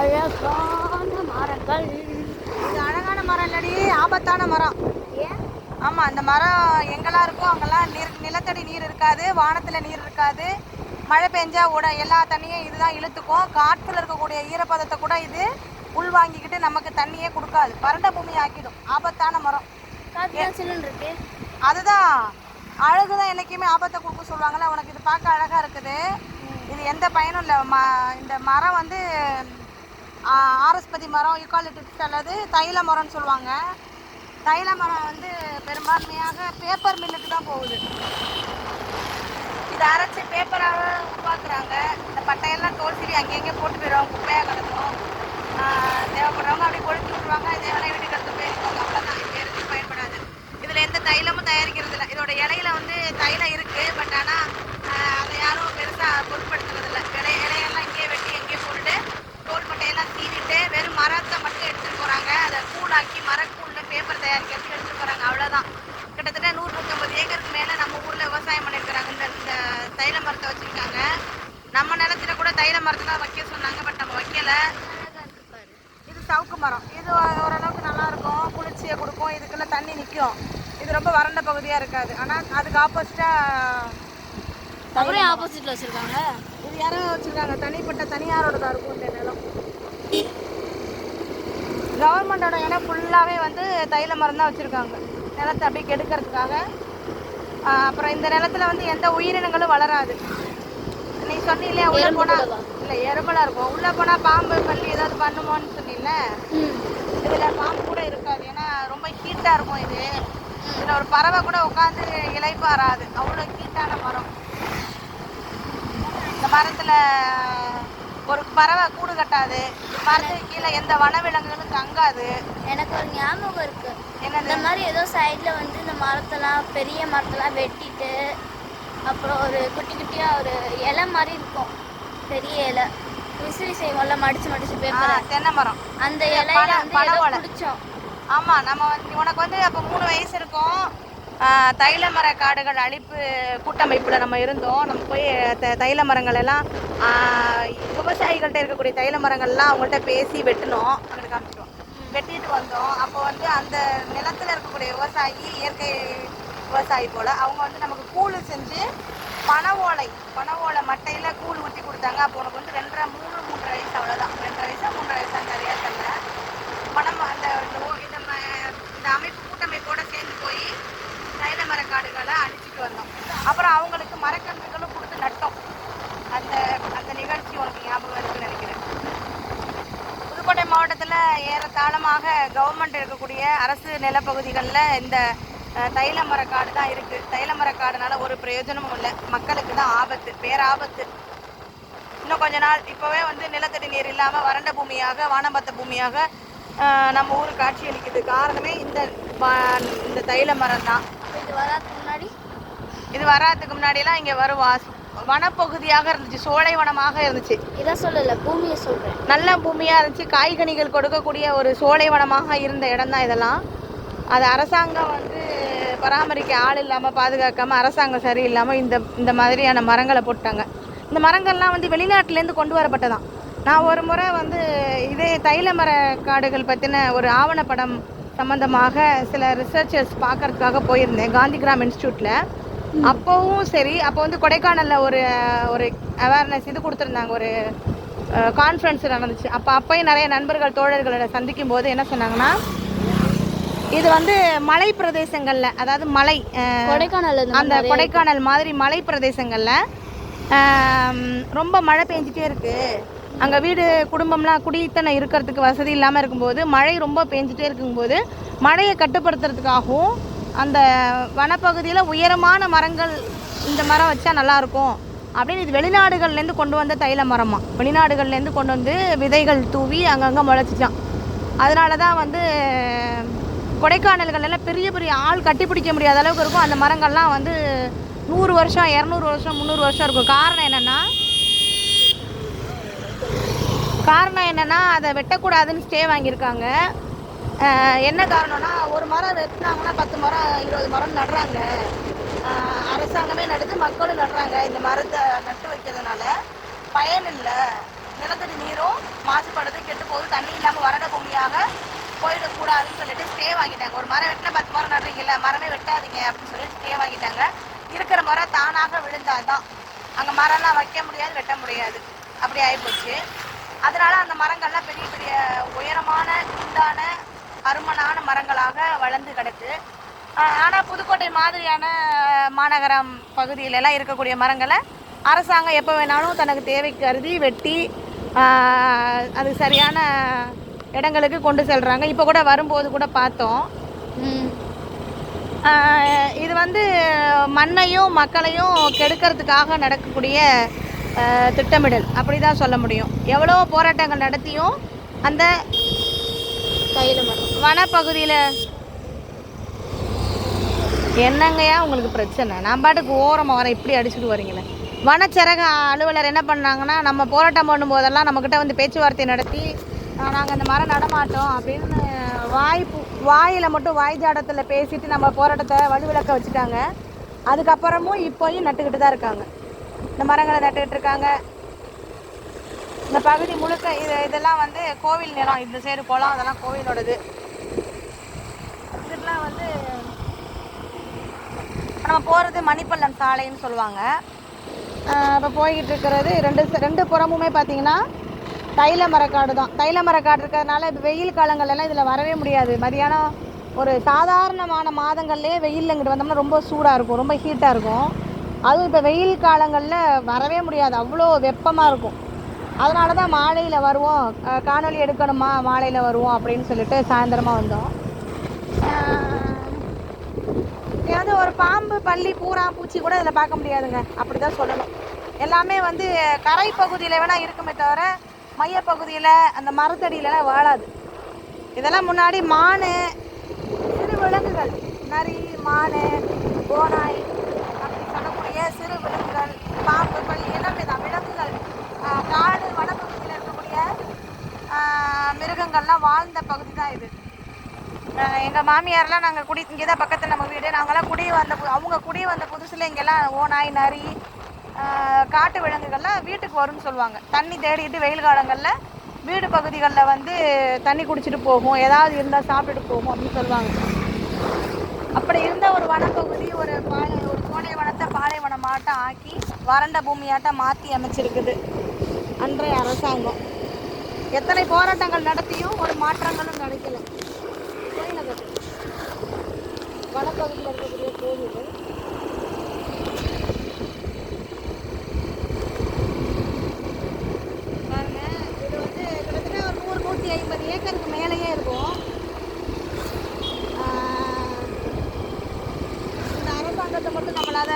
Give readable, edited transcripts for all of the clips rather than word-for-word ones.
அழகான மரங்கள். இது அழகான மரம் இல்லடி, ஆபத்தான மரம். ஏன்? ஆமாம், இந்த மரம் எங்கெல்லாம் இருக்கோ அங்கெல்லாம் நிலத்தடி நீர் இருக்காது, வானத்தில் நீர் இருக்காது. மழை பெஞ்சா எல்லா தண்ணியும் இதுதான் இழுத்துக்கும். காற்றில் இருக்கக்கூடிய ஈரப்பதத்தை கூட இது உள்வாங்கிக்கிட்டு நமக்கு தண்ணியே கொடுக்காது, வறண்ட பூமி ஆக்கிடும். ஆபத்தான மரம். இருக்கு. அதுதான் அழகுதான் என்னைக்குமே ஆபத்தை கொடுக்க சொல்லுவாங்கல்ல. உனக்கு இது பார்க்க அழகாக இருக்குது, இது எந்த பயனும் இல்லை. இந்த மரம் வந்து ஆரஸ்பதி மரம், யூகாலிப்டஸ் அல்லது தைல மரம்னு சொல்லுவாங்க. தைல மரம் வந்து பெரும்பான்மையாக பேப்பர் மில்லுக்கு தான் போகுது. இதை அரைச்சி பேப்பராக உருவாக்குறாங்க. இந்த பட்டையெல்லாம் தோல் சரி அங்கேயே போட்டு போயிடுவாங்க, குப்பையாக கிடக்கும். தேவைப்படுறவங்க அப்படி கொளுத்தி விட்டுருவாங்க. இதெல்லாம் வீட்டுக்கு எடுத்து போயிருக்கோங்க, அவ்வளோதான். இது எதுவும் பயன்படாது. இதில் எந்த தைலமும் தயாரிக்கிறது இல்லை. இதோட இலையில வந்து தைலம் இருக்குது, பட் ஆனால் அதை யாரும் பெருசாக பொருட்படுத்துறது இல்லை. இலையெல்லாம் இங்கேயே வெட்டி எங்கேயே போட்டுட்டு தோல் பட்டையெல்லாம் சீவிட்டு வெறும் மரத்தை மட்டும் எடுத்துகிட்டு போகிறாங்க. அதை கூழாக்கி மரக்கூழில் பேப்பர் தயாரிக்கிறதுக்கு எடுத்துகிட்டு போகிறாங்க, அவ்வளோதான். கிட்டத்தட்ட 100-150 ஏக்கருக்கு மேலே நம்ம ஊரில் விவசாயம் பண்ணியிருக்கிறாங்க. இந்த தைல மரத்தை வச்சுருக்காங்க. நம்ம நிலத்துல கூட தைல மரத்தை தான் வைக்க சொன்னாங்க, பட் நம்ம வைக்கலை. இது சவுக்கு மரம். இது ஓரளவுக்கு நல்லாயிருக்கும், குளிர்ச்சியை கொடுக்கும், இதுக்குள்ளே தண்ணி நிற்கும். இது ரொம்ப வறண்ட பகுதியாக இருக்காது. ஆனால் அதுக்கு ஆப்போசிட்டாக அப்படியே ஆப்போசிட்டில் வச்சுருக்காங்க. இது யாரோ வச்சுருக்காங்க, தனிப்பட்ட தனியாரோடதாக இருக்கும் இந்த நிலம். கவர்மெண்டோட இடம் ஃபுல்லாகவே வந்து தைல மரம் தான் வச்சுருக்காங்க, நிலத்தை அப்படியே கெடுக்கிறதுக்காக. அப்புறம் இந்த நிலத்தில் வந்து எந்த உயிரினங்களும் வளராது. நீ சொன்னீங்களே உள்ளே போனால் இல்லை, எறும்பலாக இருக்கும். உள்ளே போனால் பாம்பு பள்ளி ஏதாவது பண்ணுமோன்னு சொன்னீங்கல்ல, இதில் பாம்பு கூட இருக்காது. ஏன்னா ரொம்ப ஹீட்டாக இருக்கும். இதில் ஒரு பறவை கூட உட்காந்து இலைப்பாராது, அவ்வளோ ஹீட்டான மரம். இந்த மரத்தில் ஒரு பறவை கூடு கட்டாது. மரத்துக்கு கீழே எந்த வனவிலங்குகளும் தங்காது. எனக்கு ஒரு ஞாபகம் இருக்கு, என்ன இந்த மாதிரி ஏதோ சைடில் வந்து இந்த மரத்தெல்லாம் பெரிய மரத்தெல்லாம் வெட்டிட்டு அப்புறம் ஒரு குட்டி குட்டியாக ஒரு இலை மாதிரி இருக்கும், பெரிய இலை விசிறி செய்வோம்ல, மடிச்சு பேப்பர், தென்னை மரம். அந்த இலையில வந்து பிடிச்சோம். ஆமாம், நம்ம உனக்கு வந்து அப்போ 3 வயசு இருக்கும். தைல மர காடுகள் அழிப்பு கூட்டமைப்பில் நம்ம இருந்தோம். நம்ம போய் தைல மரங்கள் எல்லாம் விவசாயிகள்கிட்ட இருக்கக்கூடிய தைல மரங்கள்லாம் அவங்கள்ட்ட பேசி வெட்டினோம். அங்கே காமிச்சிட்டோம், வெட்டிட்டு வந்தோம். அப்போ வந்து அந்த நிலத்தில் இருக்கக்கூடிய விவசாயி, இயற்கை விவசாயி போல், அவங்க வந்து நமக்கு கூழ் செஞ்சு பனை ஓலை மட்டையில் கூழ் ஊற்றி கொடுத்தாங்க. அப்போ உனக்கு வந்து 2.5-3 வயசு, அவ்வளோதான். 2 வயசா 3 வயசா நிறையா தெரியல. பணம் அந்த இந்த அமைப்பு கூட்டமைப்போடு சேர்ந்து போய் தைல மரக்காடுகளை அழிச்சிட்டு வந்தோம். அப்புறம் அவங்களுக்கு மரக்கன்றுகளும் கொடுத்து நட்டோம். அந்த அந்த நிகழ்ச்சி உனக்கு ஞாபகம் இருக்குன்னு நினைக்கிறேன். புதுக்கோட்டை மாவட்டத்தில் ஏறத்தாழமாக கவர்மெண்ட் இருக்கக்கூடிய அரசு நிலப்பகுதிகளில் இந்த தைல மரக்காடு தான் இருக்குது. தைல மரக்காடுனால ஒரு பிரயோஜனமும் இல்லை, மக்களுக்கு தான் ஆபத்து, பேராபத்து. இன்னும் கொஞ்ச நாள் இப்போவே வந்து நிலத்தடி நீர் இல்லாமல் வறண்ட பூமியாக, வானம்பத்த பூமியாக நம்ம ஊர் காட்சி அளிக்குது. காரணமே இந்த தைல மரம் தான். இது வராதுக்கு முன்னாடியெல்லாம் இங்கே வரும் வனப்பகுதியாக இருந்துச்சு, சோலை வனமாக இருந்துச்சு. இதை சொல்லலை, பூமியை சொல்கிறேன். நல்ல பூமியாக இருந்துச்சு, காய்கனிகள் கொடுக்கக்கூடிய ஒரு சோலை வனமாக இருந்த இடம் தான் இதெல்லாம். அது அரசாங்கம் வந்து பராமரிக்க ஆள் இல்லாமல், பாதுகாக்காமல், அரசாங்கம் சரியில்லாமல் இந்த மாதிரியான மரங்களை போட்டாங்க. இந்த மரங்கள்லாம் வந்து வெளிநாட்டிலேருந்து கொண்டு வரப்பட்டதான். நான் ஒரு முறை வந்து இதே தைல மர காடுகள் பற்றின ஒரு ஆவணப்படம் சம்மந்தமாக சில ரிசர்ச்சர்ஸ் பார்க்கறதுக்காக போயிருந்தேன் காந்திகிராம் இன்ஸ்டியூட்டில். அப்போவும் சரி, அப்போ வந்து கொடைக்கானலில் ஒரு அவேர்னஸ் இது கொடுத்துருந்தாங்க, ஒரு கான்ஃபரன்ஸ் நடந்துச்சு. அப்போயும் நிறைய நண்பர்கள் தோழர்களை சந்திக்கும் போது என்ன சொன்னாங்கன்னா, இது வந்து மலை பிரதேசங்களில், அதாவது மலை அந்த கொடைக்கானல் மாதிரி மலை பிரதேசங்களில் ரொம்ப மழை பெஞ்சிட்டே இருக்குது. அங்கே வீடு குடும்பம்லாம் குடித்தனை இருக்கிறதுக்கு வசதி இல்லாமல் இருக்கும்போது, மழை ரொம்ப பெஞ்சிட்டே இருக்கும்போது மழையை கட்டுப்படுத்துறதுக்காகவும் அந்த வனப்பகுதியில் உயரமான மரங்கள், இந்த மரம் வச்சா நல்லாயிருக்கும் அப்படின்னு இது வெளிநாடுகள்லேருந்து கொண்டு வந்த தைல மரமாக, வெளிநாடுகள்லேருந்து கொண்டு வந்து விதைகள் தூவி அங்கங்கே முளைச்சிச்சான். அதனால தான் வந்து கொடைக்கானல்களெல்லாம் பெரிய பெரிய ஆள் கட்டிப்பிடிக்க முடியாத அளவுக்கு இருக்கும். அந்த மரங்கள்லாம் வந்து 100 வருஷம், 200 வருஷம், 300 வருஷம் இருக்கும். காரணம் என்னென்னா அதை வெட்டக்கூடாதுன்னு ஸ்டே வாங்கியிருக்காங்க. என்ன காரணம்னா, ஒரு மரம் வெட்டினாங்கன்னா 10 மரம் 20 மரம் நடுறாங்க. அரசாங்கமே நடுது, மக்களும் நடுறாங்க. இந்த மரத்தை நட்டு வைக்கிறதுனால பயன் இல்லை, நிலத்தடி நீரும் மாசுபடுது, கெட்டு தண்ணி இல்லாமல் வறண்ட பூமியாக போயிடக்கூடாதுன்னு சொல்லிட்டு ஸ்டே வாங்கிட்டாங்க. ஒரு மரம் வெட்டினா 10 மரம் நடுறீங்கல்ல, மரமே வெட்டாதீங்க அப்படின்னு சொல்லிட்டு ஸ்டே வாங்கிட்டாங்க. இருக்கிற மரம் தானாக விழுந்தாதான், அங்கே மரம்லாம் வைக்க முடியாது, வெட்ட முடியாது, அப்படி ஆகிப்போச்சு. அதனால அந்த மரங்கள்லாம் பெரிய பெரிய உயரமான குண்டான அருமனான மரங்களாக வளர்ந்து கிடக்கு. ஆனால் புதுக்கோட்டை மாதிரியான மாநகரம் பகுதியிலலாம் இருக்கக்கூடிய மரங்களை அரசாங்கம் எப்போ வேணாலும் தனக்கு தேவைக்கு கருதி வெட்டி அது சரியான இடங்களுக்கு கொண்டு செல்கிறாங்க. இப்போ கூட வரும்போது கூட பார்த்தோம். இது வந்து மண்ணையும் மக்களையும் கெடுக்கிறதுக்காக நடக்கக்கூடிய திட்டமிடல் அப்படி தான் சொல்ல முடியும். எவ்வளோ போராட்டங்கள் நடத்தியும் அந்த வனப்பகுதியில் என்னங்கய்யா உங்களுக்கு பிரச்சனை? நான் பாட்டுக்கு ஓரமாக வரேன், இப்படி அடிச்சுட்டு வரீங்களே. வனச்சரக அலுவலர் என்ன பண்ணாங்கன்னா, நம்ம போராட்டம் பண்ணும்போதெல்லாம் நம்மக்கிட்ட வந்து பேச்சுவார்த்தை நடத்தி நாங்கள் அந்த மரம் நடமாட்டோம் அப்படின்னு வாயில் மட்டும் வாய் ஜாடத்தில் பேசிட்டு நம்ம போராட்டத்தை வலுவிளக்க வச்சுட்டாங்க. அதுக்கப்புறமும் இப்போயும் நட்டுக்கிட்டு தான் இருக்காங்க, இந்த மரங்களை நட்டுக்கிட்டு இருக்காங்க. இந்த பகுதி முழுக்க இதெல்லாம் வந்து கோவில் நிலம், இந்த சைடு குளம் அதெல்லாம் கோவிலோடது. இதெல்லாம் வந்து நம்ம போகிறது மணிப்பள்ளம் சாலைன்னு சொல்லுவாங்க. இப்போ போய்கிட்டு இருக்கிறது ரெண்டு புறமுமே பார்த்தீங்கன்னா தைல மரக்காடு தான். தைல மரக்காடு இருக்கிறதுனால இப்போ வெயில் காலங்கள்லாம் இதில் வரவே முடியாது. மதியானம் ஒரு சாதாரணமான மாதங்கள்லேயே வெயிலில் இங்கிட்டு வந்தோம்னா ரொம்ப சூடாக இருக்கும், ரொம்ப ஹீட்டாக இருக்கும். அதுவும் இப்போ வெயில் காலங்களில் வரவே முடியாது, அவ்வளோ வெப்பமாக இருக்கும். அதனால தான் மாலையில் வருவோம், காணொலி எடுக்கணுமா மாலையில் வருவோம் அப்படின்னு சொல்லிட்டு சாயந்தரமாக வந்தோம். ஏதாவது ஒரு பாம்பு பல்லி பூரா பூச்சி கூட இதில் பார்க்க முடியாதுங்க, அப்படி தான் சொல்லணும். எல்லாமே வந்து கரை பகுதியில் வேணால் இருக்குமே தவிர மையப்பகுதியில் அந்த மரத்தடியிலலாம் வாழாது. இதெல்லாம் முன்னாடி மான், சிறு விலங்குகள், நரி, மான், கோனாய் அப்படி சொல்லக்கூடிய சிறு விலங்குகள், பாம்பு பல்லி எல்லாமே தான் விலங்குகள், காடு வனப்பகுதியில் இருக்கக்கூடிய மிருகங்கள்லாம் வாழ்ந்த பகுதி தான் இது. எங்கள் மாமியார்லாம் நாங்கள் இங்கே தான் பக்கத்தில் நம்ம வீடு, நாங்கள்லாம் அவங்க குடி வந்த புதுசில் இங்கெல்லாம் ஓநாய், நரி, காட்டு விலங்குகள்லாம் வீட்டுக்கு வரும்னு சொல்லுவாங்க. தண்ணி தேடிட்டு வெயில் காலங்களில் வீடு பகுதிகளில் வந்து தண்ணி குடிச்சிட்டு போகும், ஏதாவது இருந்தால் சாப்பிட்டுட்டு போகும் அப்படின்னு சொல்லுவாங்க. அப்படி இருந்த ஒரு வனப்பகுதி ஒரு கோடை வனத்தை பாலைவனமாட்டம் ஆக்கி வறண்ட பூமியாட்டம் மாற்றி அமைச்சிருக்குது அன்றைய அரசாங்கம். எத்தனை போராட்டங்கள் நடத்தியும் ஒரு மாற்றங்களும் நடக்கலை. வனப்பகுதியில் இருக்கக்கூடிய கோவில் பாருங்க, இது வந்து கிட்டத்தட்ட ஒரு 100-150 ஏக்கருக்கு மேலேயே இருக்கும். இந்த அரசாங்கத்தை மட்டும் நம்மளால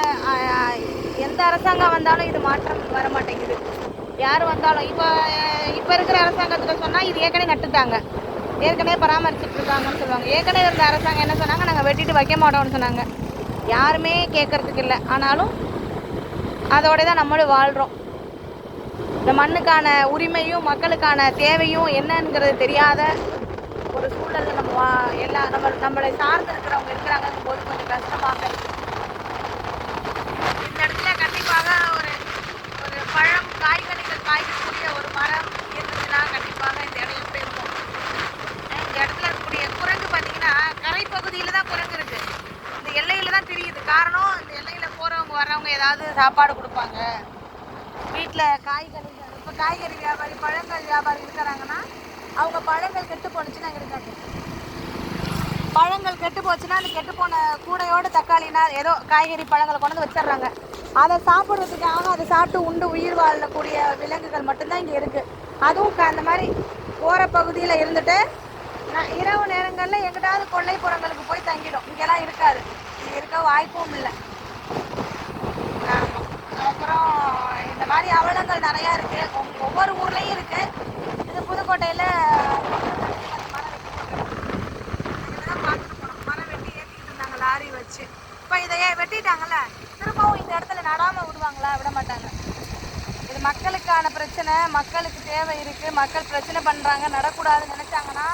எந்த அரசாங்கம் வந்தாலும் இது மாற்றம் வர மாட்டேங்குது. யார் வந்தாலும் இப்போ இருக்கிற அரசாங்கத்தில் சொன்னால் இது ஏற்கனவே நட்டுட்டாங்க, ஏற்கனவே பராமரிச்சுட்டு இருக்காங்கன்னு சொல்லுவாங்க. ஏற்கனவே இருந்த அரசாங்கம் என்ன சொன்னாங்க, நாங்கள் வெட்டிட்டு வைக்க மாட்டோம்னு சொன்னாங்க. யாருமே கேட்கறதுக்கு இல்லை, ஆனாலும் அதோட தான் நம்மளும் வாழ்கிறோம். இந்த மண்ணுக்கான உரிமையும் மக்களுக்கான தேவையும் என்னங்கிறது தெரியாத ஒரு சூழலில் நம்மளை சார்ந்து இருக்கிறவங்க போது கொஞ்சம் கஷ்டமாக. இந்த இடத்துல கண்டிப்பாக ஒரு பழம் காய்கறிகள் காய்க்கக்கூடிய ஒரு மரம் இருந்துச்சுன்னா கண்டிப்பாக இந்த இடம் எப்படி இருக்கும். இந்த இடத்துல இருக்கக்கூடிய குரங்கு பார்த்தீங்கன்னா கரை பகுதியில் தான் குரங்கு இருக்குது, இந்த எல்லையில் தான் தெரியுது. காரணம், இந்த எல்லையில் போகிறவங்க வர்றவங்க ஏதாவது சாப்பாடு கொடுப்பாங்க. வீட்டில் காய்கறிகள், இப்போ காய்கறி வியாபாரி பழங்கள் வியாபாரி இருக்கிறாங்கன்னா அவங்க பழங்கள் கெட்டு போனுச்சுன்னா இருக்காது. பழங்கள் கெட்டு போச்சுன்னா அந்த கெட்டு போன கூடையோடு தக்காளினா ஏதோ காய்கறி பழங்களை கொண்டு வந்து வச்சிடுறாங்க. அதை சாப்பிட்றதுக்காக அதை சாப்பிட்டு உண்டு உயிர் வாழக்கூடிய விலங்குகள் மட்டும்தான் இங்கே இருக்குது. அதுவும் அந்த மாதிரி போகிற பகுதியில் இருந்துட்டு இரவு நேரங்களில் எங்கிட்டாவது கொல்லைப்புறங்களுக்கு போய் தங்கிடும். இங்கெல்லாம் இருக்காது, இங்கே இருக்க வாய்ப்பும் இல்லை. அப்புறம் இந்த மாதிரி அவலங்கள் நிறையா இருக்குது, ஒவ்வொரு ஊர்லேயும் இருக்குது. இது புதுக்கோட்டையில் மரம் வெட்டி ஏற்றிட்டு இருந்தாங்க லாரி வச்சு. இப்போ இதையே வெட்டிட்டாங்கல்ல, திரும்பவும் இந்த இடத்துல நடாமல் விடுவாங்களா? விட மாட்டாங்க. இது மக்களுக்கான பிரச்சனை, மக்களுக்கு தேவை இருக்குது, மக்கள் பிரச்சனை பண்ணுறாங்க, நடக்கூடாதுன்னு நினச்சாங்கன்னா,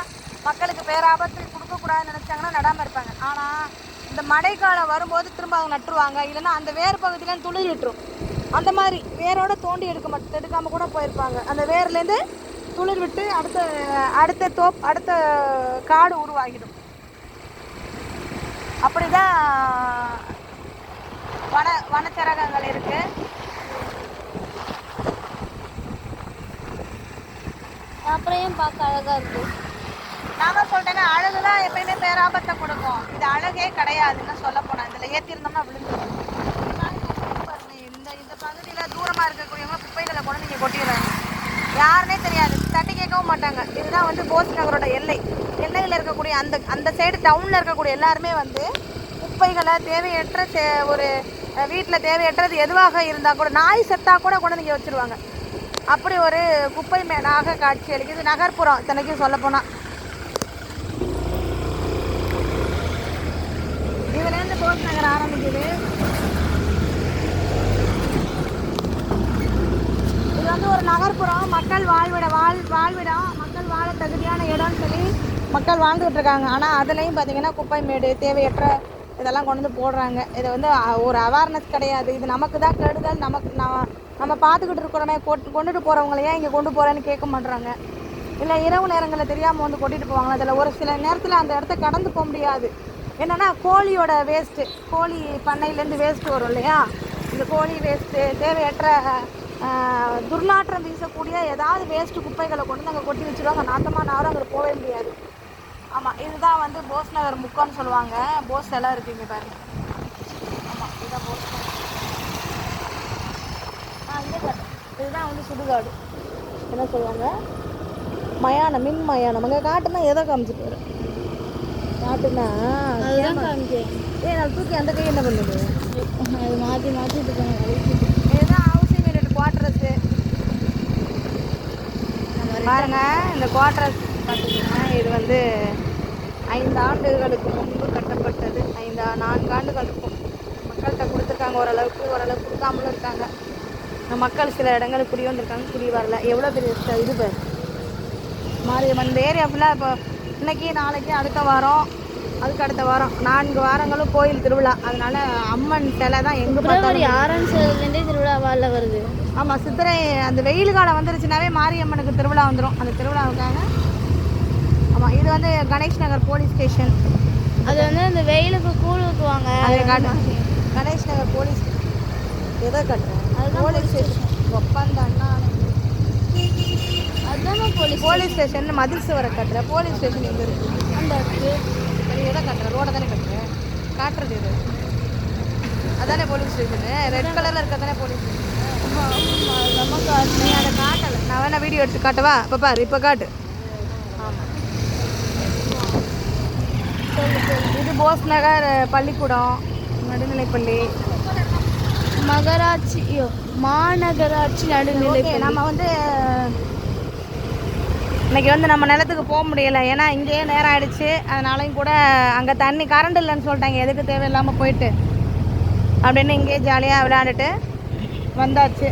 மக்களுக்கு பேராபத்து கொடுக்கக்கூடாதுன்னு நினச்சாங்கன்னா நடாமல் இருப்பாங்க. ஆனால் இந்த மழைக்காலம் வரும்போது திரும்ப அவங்க நட்டுருவாங்க. இல்லைன்னா அந்த வேர் பகுதியில துளி விட்டுரும். அந்த மாதிரி வேரோட தோண்டி எடுக்காமல் கூட போயிருப்பாங்க. அந்த வேர்லேருந்து துளிர் விட்டு அடுத்த காடு உருவாகிடும். அப்படிதான் வனச்சரகங்கள் இருக்கு. அப்புறம் ஏன் பார்க்க அழகா இருக்கு? நாம சொல்றேன்னா அழகுதான் எப்பயுமே பேராபத்தை கொடுக்கும். இது அழகே கிடையாதுன்னு சொல்ல போனா. இதுல ஏத்திருந்தோம்னா விழுந்துடும். இந்த பகுதியில தூரமா இருக்கக்கூடியவங்க குப்பைகளை கூட நீங்க கொட்டிடுறாங்க. யாருன்னே தெரியாது, தட்டி கேட்கவும் மாட்டாங்க. இதுதான் வந்து போஸ் நகரோட எல்லையில் இருக்கக்கூடிய அந்த சைடு டவுன்ல இருக்கக்கூடிய எல்லாருமே வந்து குப்பைகளை தேவையற்ற ஒரு வீட்டில் தேவையற்றது எதுவாக இருந்தால் கூட, நாய் செத்தா கூட கொண்டு நீங்கள் வச்சுருவாங்க. அப்படி ஒரு குப்பை மேடாக காட்சி அளிக்குது நகர்ப்புறம். இத்தனைக்கும் சொல்ல போனால் இதுலேருந்து போஸ் நகர் ஆரம்பிக்குது. இது வந்து ஒரு நகர்ப்புறம், மக்கள் வாழ்விடம், மக்கள் வாழ தகுதியான இடம்னு சொல்லி மக்கள் வாழ்ந்துகிட்டு இருக்காங்க. ஆனால் அதுலேயும் பார்த்தீங்கன்னா குப்பை மேடு, தேவையற்ற இதெல்லாம் கொண்டு வந்து போடுறாங்க. இதை வந்து ஒரு அவேர்னஸ் கிடையாது. இது நமக்கு தான் கெடுதல். நம்ம பார்த்துக்கிட்டு இருக்கிறோமே, கொண்டுட்டு போகிறவங்கள ஏன் இங்கே கொண்டு போகிறேன்னு கேட்க மாட்டுறாங்க. இல்லை இரவு நேரங்களில் தெரியாமல் வந்து கொட்டிட்டு போவாங்க. அதில் ஒரு சில நேரத்தில் அந்த இடத்த கடந்து போக முடியாது. என்னென்னா கோழியோட வேஸ்ட்டு, கோழி பண்ணையிலேருந்து வேஸ்ட்டு வரும் இல்லையா, இந்த கோழி வேஸ்ட்டு, தேவையற்ற துர்நாற்றம் வீசக்கூடிய ஏதாவது வேஸ்ட்டு குப்பைகளை கொண்டு வந்து அங்கே கொட்டி வச்சுருவாங்க. நாட்டமாக நாரும் அங்கே போகவே முடியாது. ஆமாம், இதுதான் வந்து போஸ் நகர் முக்கம்னு சொல்லுவாங்க. போஸ் எல்லாம் இருக்குங்க பாருங்க. ஆமாம், இதுதான் போஸ் நகர். இதுதான் வந்து சுடுகாடு. என்ன சொல்லுவாங்க, மயானம், மின் மயானம். அங்கே காட்டுனா எதை காமிச்சிட்டு வரும்? காட்டுனா நான் தூக்கி அந்த கை என்ன பண்ணுது? அது மாற்றி இதுதான் ஹவுசிங் யூனிட் குவார்டர்ஸு. பாருங்க, இந்த குவார்டர்ஸ் பார்த்தீங்கன்னா இது வந்து 5 ஆண்டுகளுக்கு முன்பு கட்டப்பட்டது. 4 ஆண்டுகள் இருக்கும். மக்கள்கிட்ட கொடுத்துருக்காங்க. ஓரளவுக்கு கொடுக்காமலும் இருக்காங்க. மக்கள் சில இடங்களுக்கு குடி வந்திருக்காங்க, குடி வரல. எவ்வளோ பெரிய இது பேர் மாரியம்மன். இந்த ஏரியா ஃபுல்லாக இப்போ இன்னைக்கு நாளைக்கு அடுத்த வாரம் அதுக்கு அடுத்த வாரம் 4 வாரங்களும் கோயில் திருவிழா. அதனால அம்மன் சிலை தான் எங்கே பார்த்தாலும். 6ஆம் தேதியிலேருந்தே திருவிழாவால் வருது. ஆமாம், சித்திரை அந்த வெயில் காலம் வந்துருச்சுனாவே மாரியம்மனுக்கு திருவிழா வந்துடும். அந்த திருவிழாவுக்காக. ஆமாம், இது வந்து கணேஷ் நகர் போலீஸ் ஸ்டேஷன். அது வந்து அந்த வெயிலுக்கு கூழ் ஊற்றுவாங்க. அதை காட்டுறேன். கணேஷ் நகர் போலீஸ் எதை காட்டுறேன்? அதுதான் போலீஸ் ஸ்டேஷன். ஒப்பந்த அண்ணா அதுதான் போலீஸ் ஸ்டேஷன். மதில் சுவரை காட்டுறேன். போலீஸ் ஸ்டேஷன் எங்கே இருக்குது? அந்த இடத்துக்கு எதை காட்டுறேன்? ரோடை தானே காட்டுறேன். காட்டுறது இது அதானே போலீஸ் ஸ்டேஷனு. ரெட் கலரில் இருக்க தானே போலீஸ் ஸ்டேஷன். நமக்கு நீ அதை காட்டலை. நான் வேணா வீடியோ எடுத்து காட்டவா? இப்போ பாரு, இப்போ காட்டு. ஆமாம், இது போஸ் நகர் பள்ளிக்கூடம், நடுநிலைப்பள்ளி, மாநகராட்சி நடுநிலை. நம்ம வந்து இன்றைக்கி வந்து நம்ம நிலத்துக்கு போக முடியலை. ஏன்னா இங்கேயே நேரம் ஆகிடுச்சு. அதனாலையும் கூட அங்கே தண்ணி கரண்ட் இல்லைன்னு சொல்லிட்டாங்க. எதுக்கு தேவையில்லாமல் போயிட்டு அப்படின்னு இங்கேயே ஜாலியாக விளையாண்டுட்டு வந்தாச்சு.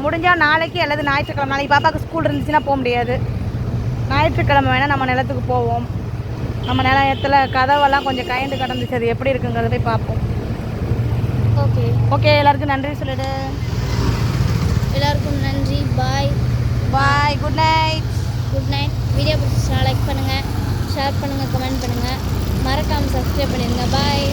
முடிஞ்சால் நாளைக்கு அல்லது ஞாயிற்றுக்கிழமை, நாளைக்கு பாப்பாவுக்கு ஸ்கூல் இருந்துச்சுன்னா போக முடியாது. ஞாயிற்றுக்கிழமை வேணால் நம்ம நிலத்துக்கு போவோம். நம்ம நிலத்தில் கதவெல்லாம் கொஞ்சம் கயண்டு கடந்துச்சு. அது எப்படி இருக்குங்கிறத போய் பார்ப்போம். ஓகே, எல்லாருக்கும் நன்றி சொல்லிடு. எல்லாருக்கும் நன்றி. பாய். Good night. வீடியோ பிடிச்சிச்சுன்னா லைக் பண்ணுங்கள், ஷேர் பண்ணுங்கள், கமெண்ட் பண்ணுங்கள், மறக்காமல் சப்ஸ்கிரைப் பண்ணிடுங்க. பாய்.